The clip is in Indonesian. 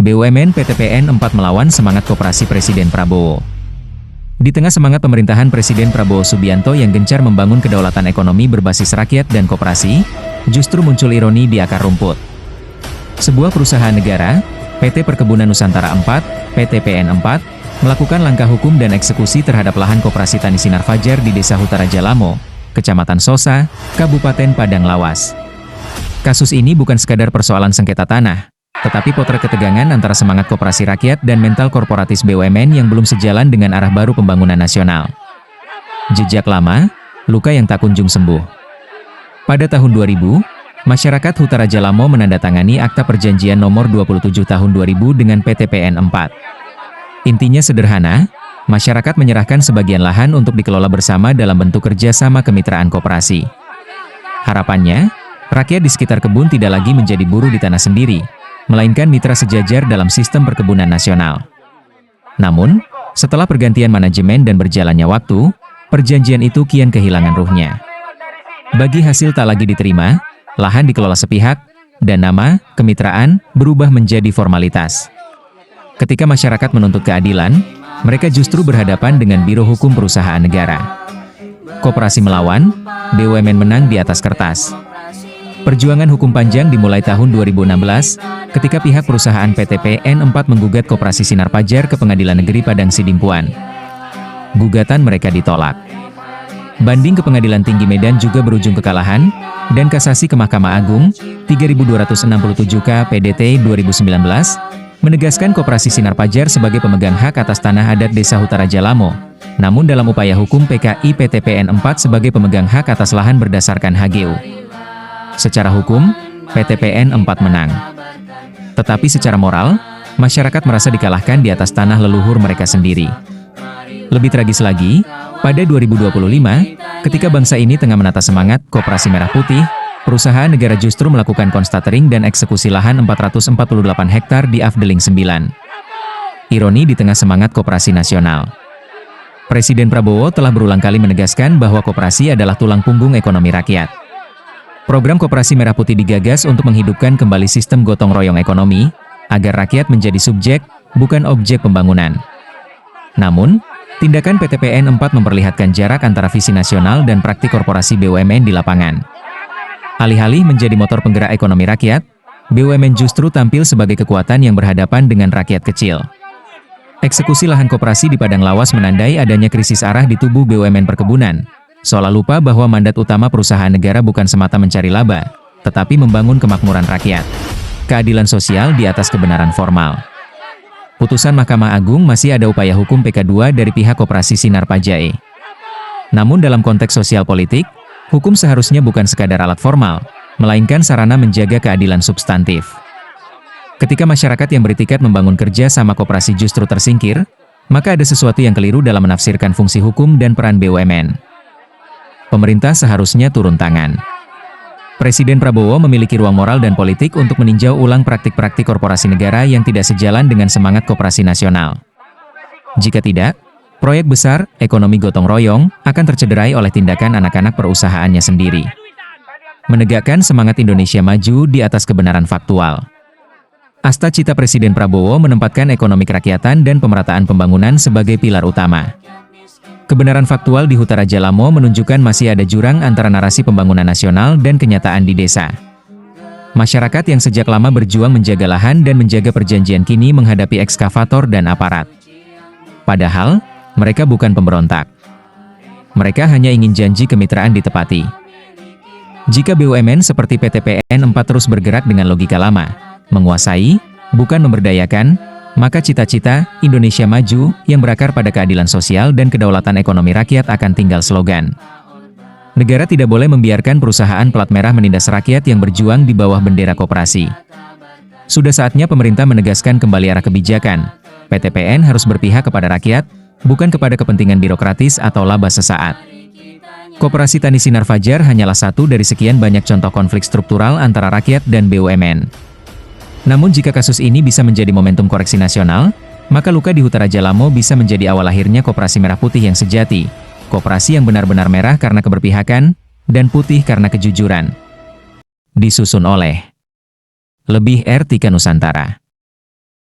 BUMN PTPN 4 melawan semangat koperasi Presiden Prabowo. Di tengah semangat pemerintahan Presiden Prabowo Subianto yang gencar membangun kedaulatan ekonomi berbasis rakyat dan koperasi, justru muncul ironi di akar rumput. Sebuah perusahaan negara, PT Perkebunan Nusantara 4, PTPN 4, melakukan langkah hukum dan eksekusi terhadap lahan koperasi Tani Sinar Fajar di Desa Hutara Jalamo, Kecamatan Sosa, Kabupaten Padang Lawas. Kasus ini bukan sekadar persoalan sengketa tanah, tetapi potret ketegangan antara semangat koperasi rakyat dan mental korporatis BUMN yang belum sejalan dengan arah baru pembangunan nasional. Jejak lama, luka yang tak kunjung sembuh. Pada tahun 2000, masyarakat Hutara Jalamo menandatangani Akta Perjanjian Nomor 27 Tahun 2000 dengan PTPN 4. Intinya sederhana, masyarakat menyerahkan sebagian lahan untuk dikelola bersama dalam bentuk kerjasama kemitraan koperasi. Harapannya, rakyat di sekitar kebun tidak lagi menjadi buruh di tanah sendiri, melainkan mitra sejajar dalam sistem perkebunan nasional. Namun, setelah pergantian manajemen dan berjalannya waktu, perjanjian itu kian kehilangan ruhnya. Bagi hasil tak lagi diterima, lahan dikelola sepihak, dan nama, kemitraan, berubah menjadi formalitas. Ketika masyarakat menuntut keadilan, mereka justru berhadapan dengan Biro Hukum Perusahaan Negara. Koperasi melawan, BUMN menang di atas kertas. Perjuangan hukum panjang dimulai tahun 2016, ketika pihak perusahaan PTPN 4 menggugat Koperasi Sinar Fajar ke Pengadilan Negeri Padang Sidimpuan. Gugatan mereka ditolak. Banding ke Pengadilan Tinggi Medan juga berujung kekalahan, dan kasasi ke Mahkamah Agung, 3267K PDT 2019, menegaskan Koperasi Sinar Fajar sebagai pemegang hak atas tanah adat Desa Hutara Jalamo. Namun dalam upaya hukum PKI PTPN 4 sebagai pemegang hak atas lahan berdasarkan HGU. Secara hukum, PTPN 4 menang. Tetapi secara moral, masyarakat merasa dikalahkan di atas tanah leluhur mereka sendiri. Lebih tragis lagi, pada 2025, ketika bangsa ini tengah menata semangat Koperasi Merah Putih, perusahaan negara justru melakukan konstatering dan eksekusi lahan 448 hektar di Afdeling 9. Ironi di tengah semangat koperasi nasional. Presiden Prabowo telah berulang kali menegaskan bahwa koperasi adalah tulang punggung ekonomi rakyat. Program Koperasi Merah Putih digagas untuk menghidupkan kembali sistem gotong royong ekonomi, agar rakyat menjadi subjek, bukan objek pembangunan. Namun, tindakan PTPN 4 memperlihatkan jarak antara visi nasional dan praktik korporasi BUMN di lapangan. Alih-alih menjadi motor penggerak ekonomi rakyat, BUMN justru tampil sebagai kekuatan yang berhadapan dengan rakyat kecil. Eksekusi lahan koperasi di Padang Lawas menandai adanya krisis arah di tubuh BUMN perkebunan, seolah lupa bahwa mandat utama perusahaan negara bukan semata mencari laba, tetapi membangun kemakmuran rakyat. Keadilan sosial di atas kebenaran formal. Putusan Mahkamah Agung masih ada upaya hukum PK2 dari pihak Koperasi Sinar Fajar. Namun dalam konteks sosial politik, hukum seharusnya bukan sekadar alat formal, melainkan sarana menjaga keadilan substantif. Ketika masyarakat yang beritikat membangun kerja sama koperasi justru tersingkir, maka ada sesuatu yang keliru dalam menafsirkan fungsi hukum dan peran BUMN. Pemerintah seharusnya turun tangan. Presiden Prabowo memiliki ruang moral dan politik untuk meninjau ulang praktik-praktik korporasi negara yang tidak sejalan dengan semangat koperasi nasional. Jika tidak, proyek besar, ekonomi gotong royong, akan tercederai oleh tindakan anak-anak perusahaannya sendiri. Menegakkan semangat Indonesia maju di atas kebenaran faktual. Asta cita Presiden Prabowo menempatkan ekonomi kerakyatan dan pemerataan pembangunan sebagai pilar utama. Kebenaran faktual di Hutara Jalamo menunjukkan masih ada jurang antara narasi pembangunan nasional dan kenyataan di desa. Masyarakat yang sejak lama berjuang menjaga lahan dan menjaga perjanjian kini menghadapi ekskavator dan aparat. Padahal, mereka bukan pemberontak. Mereka hanya ingin janji kemitraan ditepati. Jika BUMN seperti PTPN 4 terus bergerak dengan logika lama, menguasai, bukan memberdayakan, maka cita-cita Indonesia Maju yang berakar pada keadilan sosial dan kedaulatan ekonomi rakyat akan tinggal slogan. Negara tidak boleh membiarkan perusahaan pelat merah menindas rakyat yang berjuang di bawah bendera koperasi. Sudah saatnya pemerintah menegaskan kembali arah kebijakan. PTPN harus berpihak kepada rakyat, bukan kepada kepentingan birokratis atau laba sesaat. Koperasi Tani Sinar Fajar hanyalah satu dari sekian banyak contoh konflik struktural antara rakyat dan BUMN. Namun jika kasus ini bisa menjadi momentum koreksi nasional, maka luka di Hutara Jalamo bisa menjadi awal lahirnya Koperasi Merah Putih yang sejati. Koperasi yang benar-benar merah karena keberpihakan, dan putih karena kejujuran. Disusun oleh Lebih Tika Nusantara.